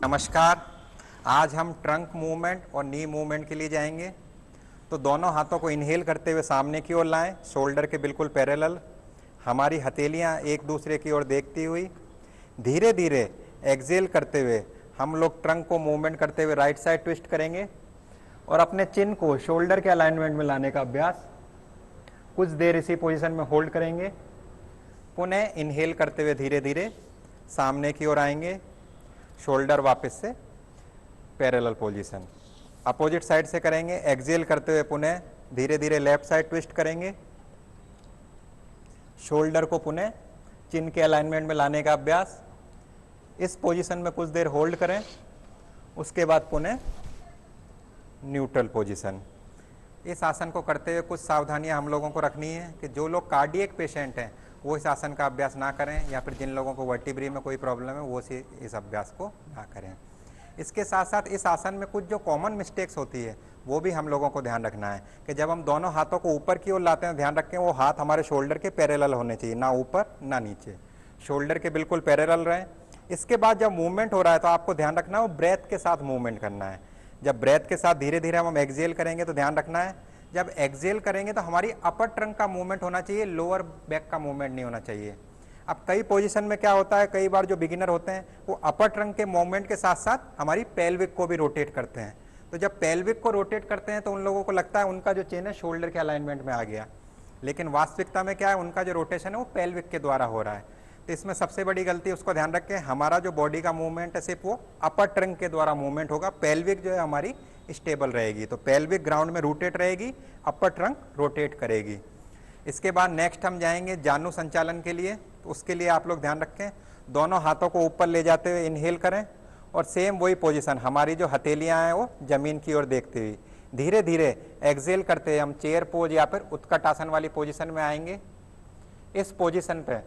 नमस्कार। आज हम ट्रंक मूवमेंट और नी मूवमेंट के लिए जाएंगे। तो दोनों हाथों को इनहेल करते हुए सामने की ओर लाएं, शोल्डर के बिल्कुल पैरेलल। हमारी हथेलियां एक दूसरे की ओर देखती हुई धीरे धीरे एक्सेल करते हुए हम लोग ट्रंक को मूवमेंट करते हुए राइट साइड ट्विस्ट करेंगे और अपने चिन को शोल्डर के अलाइनमेंट में लाने का अभ्यास। कुछ देर इसी पोजीशन में होल्ड करेंगे। पुनः इनहेल करते हुए धीरे धीरे सामने की ओर आएंगे, शोल्डर वापस से पैरेलल पोजीशन। अपोजिट साइड से करेंगे, एक्सेल करते हुए पुनः धीरे धीरे लेफ्ट साइड ट्विस्ट करेंगे, शोल्डर को पुनः चिन के अलाइनमेंट में लाने का अभ्यास। इस पोजीशन में कुछ देर होल्ड करें, उसके बाद पुनः न्यूट्रल पोजीशन। इस आसन को करते हुए कुछ सावधानियां हम लोगों को रखनी है कि जो लोग कार्डियक पेशेंट हैं वो इस आसन का अभ्यास ना करें, या फिर जिन लोगों को वर्टिब्री में कोई प्रॉब्लम है वो इस अभ्यास को ना करें। इसके साथ साथ इस आसन में कुछ जो कॉमन मिस्टेक्स होती है वो भी हम लोगों को ध्यान रखना है कि जब हम दोनों हाथों को ऊपर की ओर लाते हैं, ध्यान रखें वो हाथ हमारे शोल्डर के पैरेलल होने चाहिए, ना ऊपर ना नीचे, शोल्डर के बिल्कुल पैरेलल रहें। इसके बाद जब मूवमेंट हो रहा है तो आपको ध्यान रखना है वो ब्रेथ के साथ मूवमेंट करना है। जब ब्रेथ के साथ धीरे धीरे हम एक्सेल करेंगे तो ध्यान रखना है जब एक्सेल करेंगे तो हमारी अपर ट्रंक का मूवमेंट होना चाहिए, लोअर बैक का मूवमेंट नहीं होना चाहिए। अब कई पोजीशन में क्या होता है, कई बार जो बिगिनर होते हैं वो अपर ट्रंक के मूवमेंट के साथ साथ हमारी पेल्विक को भी रोटेट करते हैं। तो जब पेल्विक को रोटेट करते हैं तो उन लोगों को लगता है उनका जो चेन है शोल्डर के अलाइनमेंट में आ गया, लेकिन वास्तविकता में क्या है, उनका जो रोटेशन है वो पेल्विक के द्वारा हो रहा है। तो इसमें सबसे बड़ी गलती उसको ध्यान रखें, हमारा जो बॉडी का मूवमेंट है सिर्फ वो अपर ट्रंक के द्वारा मूवमेंट होगा, पेल्विक जो है हमारी स्टेबल रहेगी। तो पेल्विक ग्राउंड में रोटेट रहेगी, अपर ट्रंक रोटेट करेगी। इसके बाद नेक्स्ट हम जाएंगे जानु संचालन के लिए। तो उसके लिए आप लोग ध्यान रखें, दोनों हाथों को ऊपर ले जाते हुए इनहेल करें और सेम वही पोजीशन, हमारी जो हथेलियां हैं वो जमीन की ओर देखते हुए धीरे धीरे एक्सेल करते हुए हम चेयर पोज या फिर उत्कट आसन वाली पोजीशन में आएंगे। इस पोजीशन पे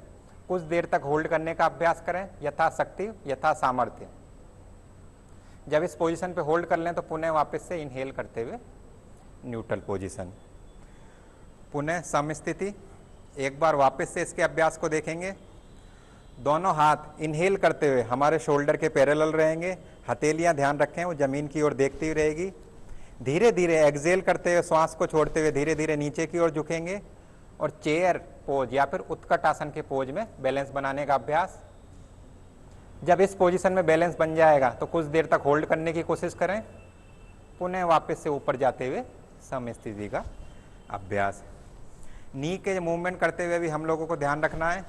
कुछ देर तक होल्ड करने का अभ्यास करें, यथाशक्ति यथा सामर्थ्य। जब इस पोजीशन पे होल्ड कर लें तो पुनः वापस से इनहेल करते हुए न्यूट्रल पोजीशन, पुनः समस्थिति। एक बार वापस से इसके अभ्यास को देखेंगे। दोनों हाथ इनहेल करते हुए हमारे शोल्डर के पैरेलल रहेंगे, हथेलियां ध्यान रखें वो जमीन की ओर देखती हुई रहेगी। धीरे धीरे एक्सेल करते हुए श्वास को छोड़ते हुए धीरे धीरे नीचे की ओर झुकेंगे और चेयर पोज या फिर उत्कट आसन के पोज में बैलेंस बनाने का अभ्यास। जब इस पोजीशन में बैलेंस बन जाएगा तो कुछ देर तक होल्ड करने की कोशिश करें, पुनः वापस से ऊपर जाते हुए समस्थिति का अभ्यास। नी के मूवमेंट करते हुए भी हम लोगों को ध्यान रखना है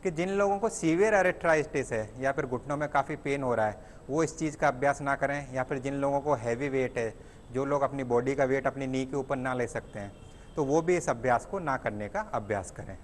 कि जिन लोगों को सीवियर अरेथ्राइटिस है या फिर घुटनों में काफ़ी पेन हो रहा है वो इस चीज़ का अभ्यास ना करें, या फिर जिन लोगों को हैवी वेट है, जो लोग अपनी बॉडी का वेट अपनी नी के ऊपर ना ले सकते हैं, तो वो भी इस अभ्यास को ना करने का अभ्यास करें।